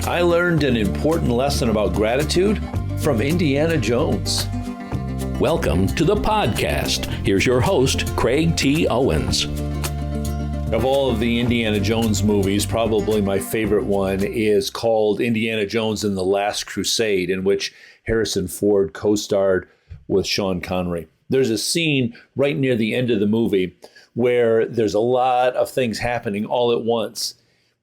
I learned an important lesson about gratitude from Indiana Jones. Welcome to the podcast. Here's your host, Craig T. Owens. Of all of the Indiana Jones movies, probably my favorite one is called Indiana Jones and the Last Crusade, in which Harrison Ford co-starred with Sean Connery. There's a scene right near the end of the movie where there's a lot of things happening all at once.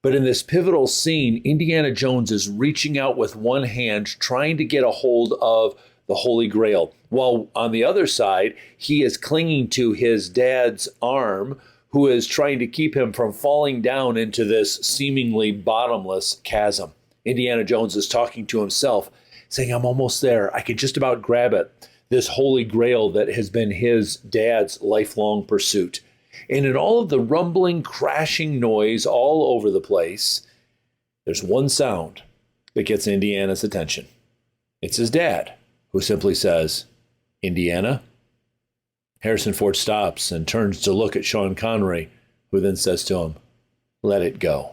But in this pivotal scene, Indiana Jones is reaching out with one hand, trying to get a hold of the Holy Grail, while on the other side, he is clinging to his dad's arm, who is trying to keep him from falling down into this seemingly bottomless chasm. Indiana Jones is talking to himself, saying, I'm almost there. I can just about grab it. This Holy Grail that has been his dad's lifelong pursuit. And in all of the rumbling, crashing noise all over the place, there's one sound that gets Indiana's attention. It's his dad, who simply says, Indiana? Harrison Ford stops and turns to look at Sean Connery, who then says to him, let it go.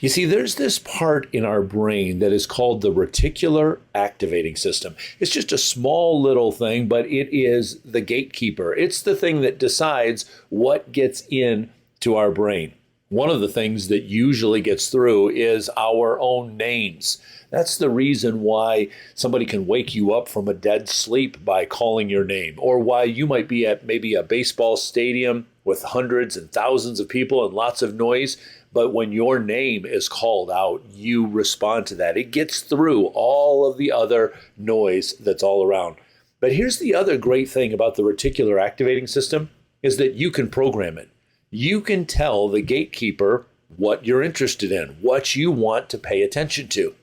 You see, there's this part in our brain that is called the reticular activating system. It's just a small little thing, but it is the gatekeeper. It's the thing that decides what gets into our brain. One of the things that usually gets through is our own names. That's the reason why somebody can wake you up from a dead sleep by calling your name, or why you might be at maybe a baseball stadium with hundreds and thousands of people and lots of noise. But when your name is called out, you respond to that. It gets through all of the other noise that's all around. But here's the other great thing about the reticular activating system is that you can program it. You can tell the gatekeeper what you're interested in, what you want to pay attention to.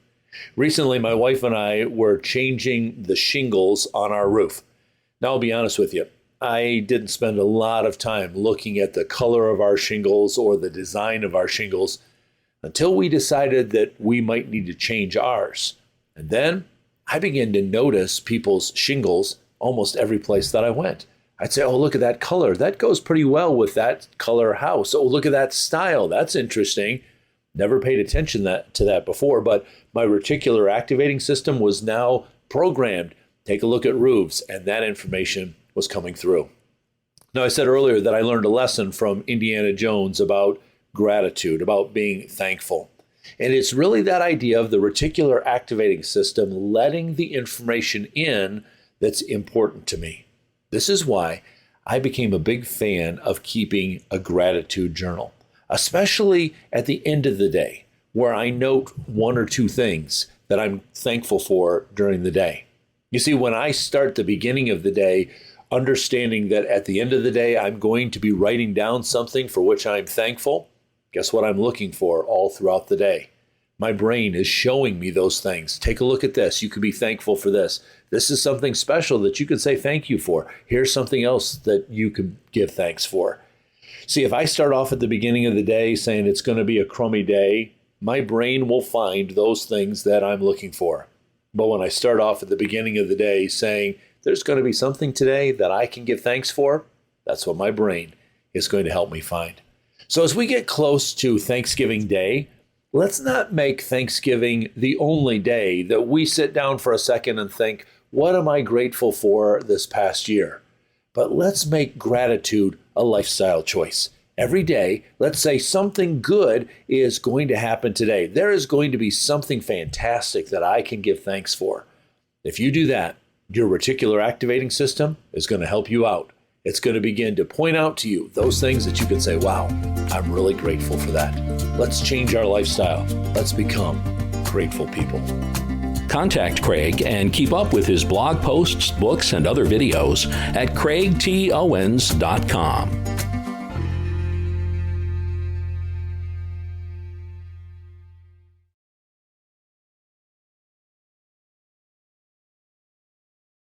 Recently, my wife and I were changing the shingles on our roof. Now, I'll be honest with you. I didn't spend a lot of time looking at the color of our shingles or the design of our shingles until we decided that we might need to change ours. And then I began to notice people's shingles almost every place that I went. I'd say, oh, look at that color. That goes pretty well with that color house. Oh, look at that style. That's interesting. Never paid attention to that before, but my reticular activating system was now programmed. Take a look at roofs, and that information was coming through. Now, I said earlier that I learned a lesson from Indiana Jones about gratitude, about being thankful. And it's really that idea of the reticular activating system letting the information in that's important to me. This is why I became a big fan of keeping a gratitude journal, especially at the end of the day, where I note one or two things that I'm thankful for during the day. You see, when I start the beginning of the day, understanding that at the end of the day, I'm going to be writing down something for which I'm thankful, guess what I'm looking for all throughout the day? My brain is showing me those things. Take a look at this. You could be thankful for this. This is something special that you can say thank you for. Here's something else that you can give thanks for. See, if I start off at the beginning of the day saying it's going to be a crummy day, my brain will find those things that I'm looking for. But when I start off at the beginning of the day saying there's going to be something today that I can give thanks for, that's what my brain is going to help me find. So as we get close to Thanksgiving Day, let's not make Thanksgiving the only day that we sit down for a second and think, what am I grateful for this past year? But let's make gratitude a lifestyle choice. Every day, let's say something good is going to happen today. There is going to be something fantastic that I can give thanks for. If you do that, your reticular activating system is going to help you out. It's going to begin to point out to you those things that you can say, wow, I'm really grateful for that. Let's change our lifestyle. Let's become grateful people. Contact Craig and keep up with his blog posts, books, and other videos at craigtowens.com.